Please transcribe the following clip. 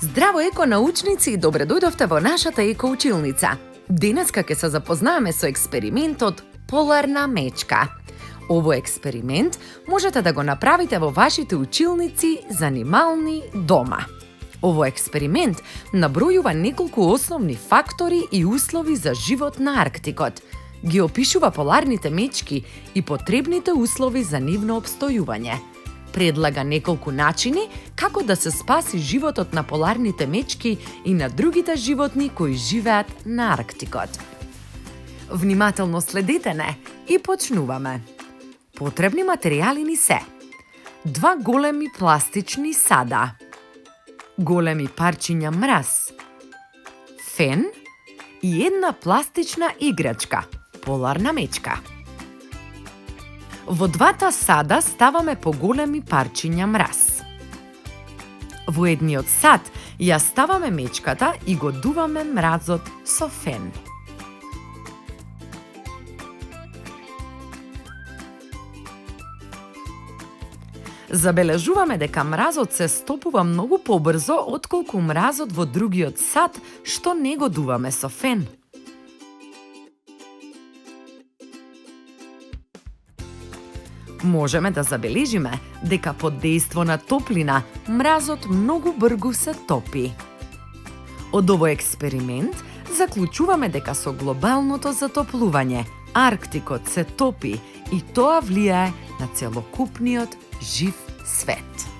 Здраво еконаучници и добре дојдовте во нашата екоучилница. Денеска ќе се запознаеме со експериментот Поларна мечка. Овој експеримент можете да го направите во вашите училници занимални дома. Овој експеримент набројува неколку основни фактори и услови за живот на Арктикот. Ги опишува поларните мечки и потребните услови за нивно опстојување. Предлага неколку начини како да се спаси животот на поларните мечки и на другите животни кои живеат на Арктикот. Внимателно следете не и почнуваме. Потребни материјали ни се: 2 големи пластични сада, големи парчиња мраз, фен и една пластична играчка, поларна мечка. Во двата сада ставаме по големи парчиња мраз. Во едниот сад ја ставаме мечката и го дуваме мразот со фен. Забележуваме дека мразот се стопува многу побрзо отколку мразот во другиот сад што не го дуваме со фен. Можеме да забележиме дека под дејство на топлина мразот многу брзо се топи. Од овој експеримент заклучуваме дека со глобалното затоплување Арктикот се топи и тоа влијае на целокупниот жив свет.